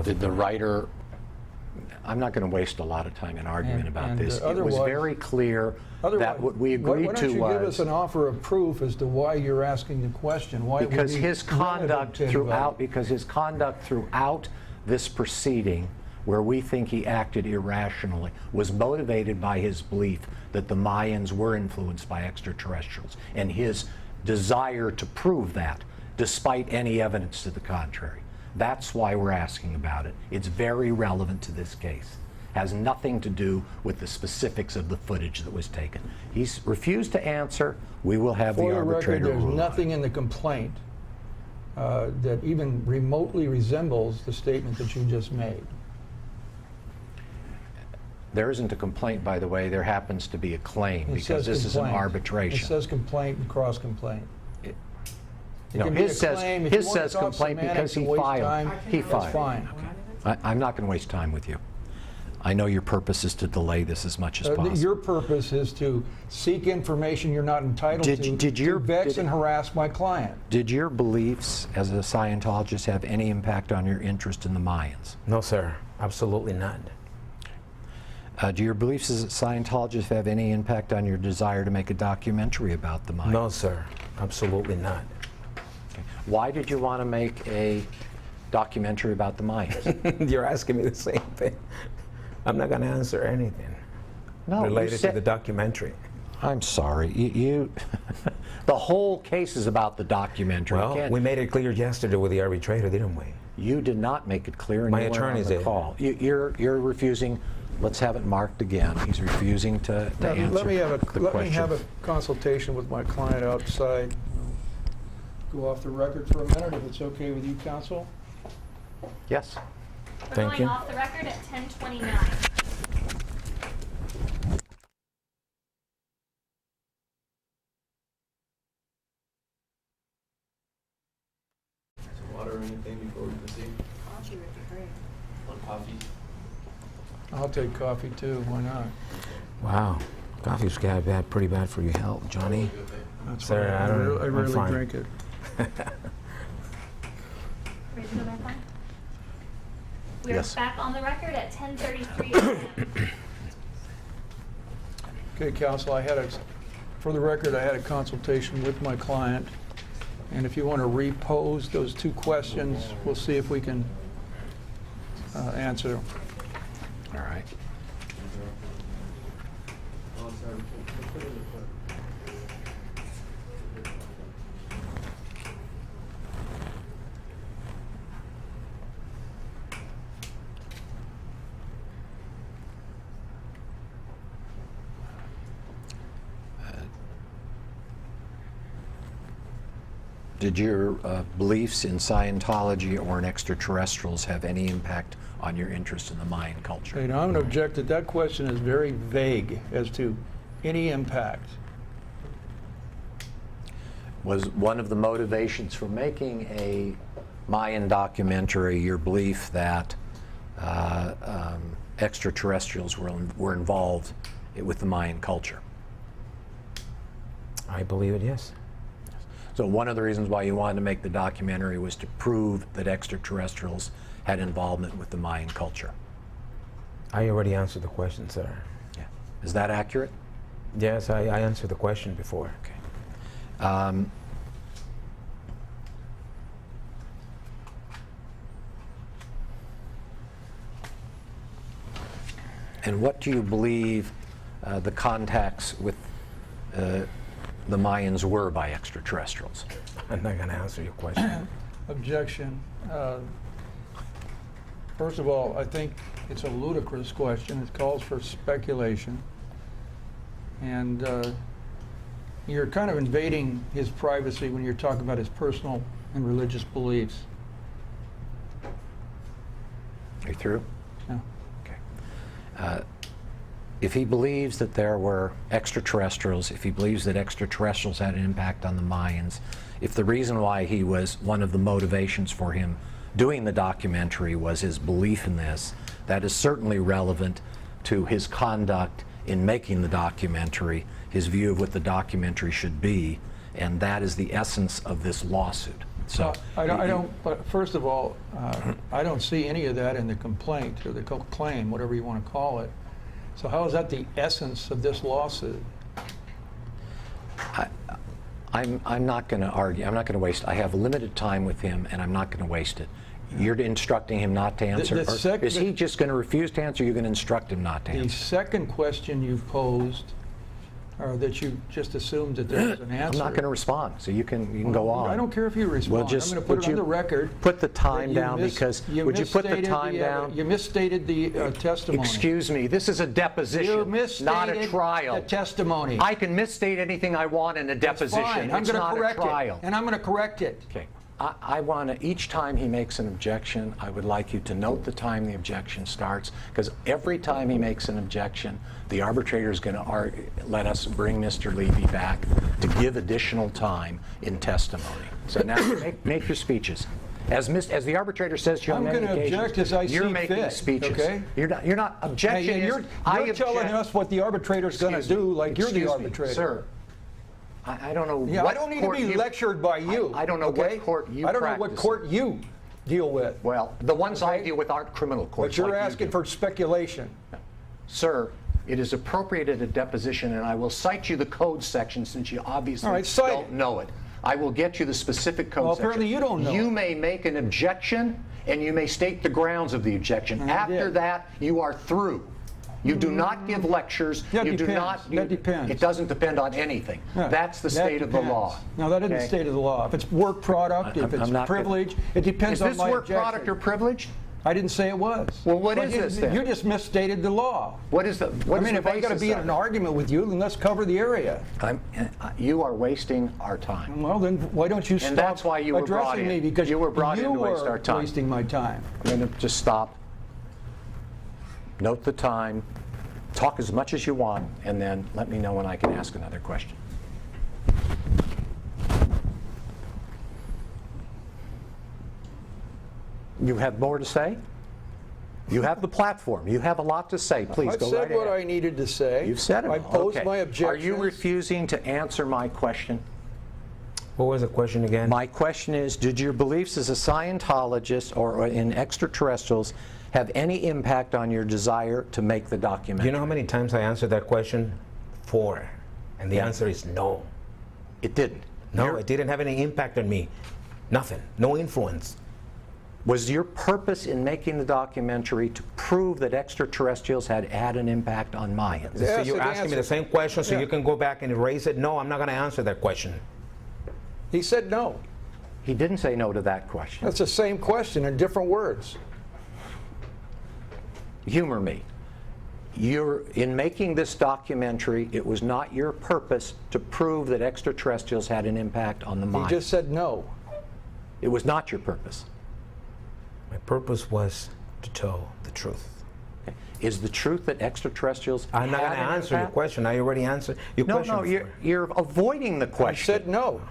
Did the writer, I'm not going to waste a lot of time in argument about this. It was very clear that what we agreed to was... Why don't you give us an offer of proof as to why you're asking the question? Why because his conduct throughout this proceeding, where we think he acted irrationally, was motivated by his belief that the Mayans were influenced by extraterrestrials, and his desire to prove that, despite any evidence to the contrary. That's why we're asking about it. It's very relevant to this case. Has nothing to do with the specifics of the footage that was taken. He's refused to answer. We will have the arbitrator rule. There's nothing in the complaint that even remotely resembles the statement that you just made. There isn't a complaint, by the way. There happens to be a claim because this is an arbitration. It says complaint and cross-complaint. No, his says complaint because he filed. He filed. That's fine. Okay. I'm not going to waste time with you. I know your purpose is to delay this as much as possible. Your purpose is to seek information you're not entitled to vex and harass my client. Did your beliefs as a Scientologist have any impact on your interest in the Mayans? No, sir. Absolutely not. Do your beliefs as a Scientologist have any impact on your desire to make a documentary about the Mayans? No, sir. Absolutely not. Okay. Why did you want to make a documentary about the Mayans? You're asking me the same thing. I'm not going to answer anything related to the documentary. I'm sorry. The whole case is about the documentary. Well, we made it clear yesterday with the arbitrator, didn't we? You did not make it clear, and my you attorney did. Call. You're refusing. Let's have it marked again. He's refusing to answer. Let me have a consultation with my client outside. Go off the record for a minute, if it's okay with you, counsel. Yes. We're Thank going you. off the record at 10:29. Water or anything before we proceed? Coffee would be great. One coffee? I'll take coffee too, why not? Wow. Coffee's pretty bad for your health, Johnny. That's Sir, why I rarely fine. drink it. Ready to go back on? We're Yes. back on the record at 10:33 a.m. Okay, counsel, for the record, I had a consultation with my client, and if you want to repose those two questions, we'll see if we can answer them. All right. Did your beliefs in Scientology or in extraterrestrials have any impact on your interest in the Mayan culture? Okay, now I'm going to object that question is very vague as to any impact. Was one of the motivations for making a Mayan documentary your belief that extraterrestrials were involved with the Mayan culture? I believe it, yes. So one of the reasons why you wanted to make the documentary was to prove that extraterrestrials had involvement with the Mayan culture. I already answered the question, sir. Yeah. Is that accurate? Yes, I answered the question before. Okay. And what do you believe the contacts with the Mayans were by extraterrestrials? I'm not going to answer your question. Objection. First of all, I think it's a ludicrous question. It calls for speculation. And you're kind of invading his privacy when you're talking about his personal and religious beliefs. Are you through? No. Okay. If he believes that there were extraterrestrials, if he believes that extraterrestrials had an impact on the Mayans, if the reason why he was, one of the motivations for him doing the documentary was his belief in this, that is certainly relevant to his conduct in making the documentary, his view of what the documentary should be, And that is the essence of this lawsuit. So I don't, but first of all, I don't see any of that in the complaint, or the claim, whatever you want to call it. So how is that the essence of this lawsuit? I'm not going to argue. I'm not going to waste. I have limited time with him, and I'm not going to waste it. You're instructing him not to answer? Or is he just going to refuse to answer? You're going to instruct him not to answer? The second question you've posed, or that you just assumed that there was an answer. I'm not going to respond, so you can go on. I don't care if you respond. Well, just, I'm going to put it on the record. Put the time down, because would you put the misstated time down? You misstated the testimony. Excuse me, this is a deposition, You misstated not a trial. the testimony. I can misstate anything I want in a deposition. Fine. I'm It's going to not a correct trial. it, and I'm going to correct it. Okay. I want to, each time he makes an objection, I would like you to note the time the objection starts, because every time he makes an objection, the arbitrator is going to let us bring Mr. Levy back to give additional time in testimony. So now make your speeches. As the arbitrator says to you on many occasions, I'm going to object as I see fit. you're making speeches. Okay? You're not objecting. Hey, you're telling us what the arbitrator's going to do, like you're the arbitrator. Sir, I don't know. Yeah, what I don't need to be court lectured by you. I don't know okay? what court you I don't know what practice court in. you deal with. Well, the ones I deal with aren't criminal courts. But you're like you asking do. for speculation. Sir, it is appropriate at a deposition, and I will cite you the code section since you obviously All right, cite don't it. know it. I will get you the specific code Well, section. apparently you don't know You it. may make an objection, and you may state the grounds of the objection. I After did. that, you are through. You do not give lectures. That you do depends. not. That depends. It doesn't depend on anything. Yeah, That's the that state of the depends. law. No, that isn't the Okay? state of the law. If it's work product, if I'm it's not gonna- privilege, it depends Is on this my work objection. product or privilege? I didn't say it was. Well, what But is this then? You just misstated the law. What is the? What I is mean, the if I got to basis be in of an it? argument with you, then let's cover the area. You are wasting our time. Well, then why don't you stop that's why you were brought addressing in. me? Because You were brought in you to waste were our time. wasting my time. I'm going to just stop, note the time, talk as much as you want, and then let me know when I can ask another question. You have more to say? You have the platform. You have a lot to say. Please I've go said right what ahead. I needed to say. You've said it. I posed Okay. my objections. Are you refusing to answer my question? What was the question again? My question is, did your beliefs as a Scientologist or in extraterrestrials have any impact on your desire to make the Do documentary? you know how many times I answered that question? 4. And the answer is no. It didn't. No, it didn't have any impact on me. Nothing. No influence. Was your purpose in making the documentary to prove that extraterrestrials had an impact on Mayans? Yeah. So Yes, you're it asking me the answered. same question so Yeah. you can go back and erase it? No, I'm not going to answer that question. He said no. He didn't say no to that question. That's the same question in different words. Humor me. In making this documentary, it was not your purpose to prove that extraterrestrials had an impact on the He Mayans. just said no. It was not your purpose. My purpose was to tell the truth. Okay. Is the truth that extraterrestrials I'm not had going to an answer your impact? question. I already answered your No, question. no, before. you're avoiding the He question. said no.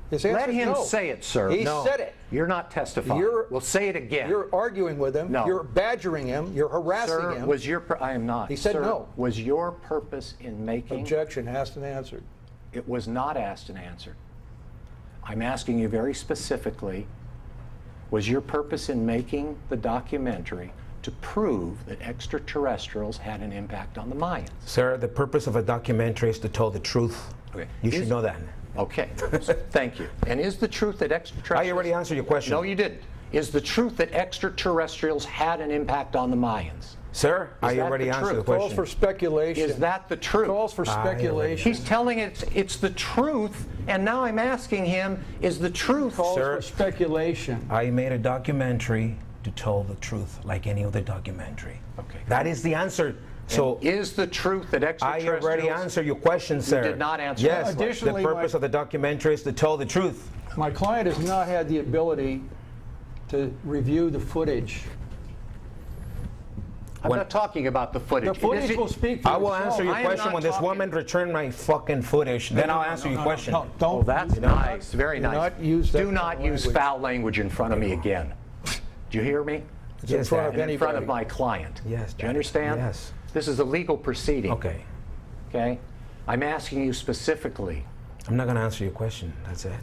His answer Let is him no. say it, sir. He No. said it. You're not testifying. You're- We'll say it again. You're arguing with him. No. You're badgering him. You're harassing Sir, him. was your I am not. He said Sir, no. Was your purpose in making Objection asked and answered. It was not asked and answered. I'm asking you very specifically, was your purpose in making the documentary to prove that extraterrestrials had an impact on the Mayans? Sir, the purpose of a documentary is to tell the truth. Okay. You should Is- know that. Okay, thank you. And is the truth that extraterrestrials... I already answered your question. No, you didn't. Is the truth that extraterrestrials had an impact on the Mayans? Sir, I that already the answered the truth? question. Calls for speculation. Is that the truth? Calls for speculation. He's telling it's the truth, and now I'm asking him, is the truth... Calls Sir. for speculation. I made a documentary to tell the truth, like any other documentary. Okay. That is the answer. So Is the truth that I extraterrestrials... already answered your question, sir. did not answer Yes. my question. Additionally, the purpose my- of the documentary is to tell the truth. My client has not had the ability to review the footage. I'm not talking about the footage. The footage will speak for I will itself. answer your I am question not when this talking- woman return my fucking footage. Then I'll answer your question. No, don't. Oh, that's nice. Very do nice. not use that Do kind not of use language. foul language in front of me again. Do you hear me? It's in Yes, front Dad. of And in front of anybody. my client. Yes, Do you Dad. understand? Yes. This is a legal proceeding. Okay. Okay? I'm asking you specifically, I'm not going to answer your question. That's it.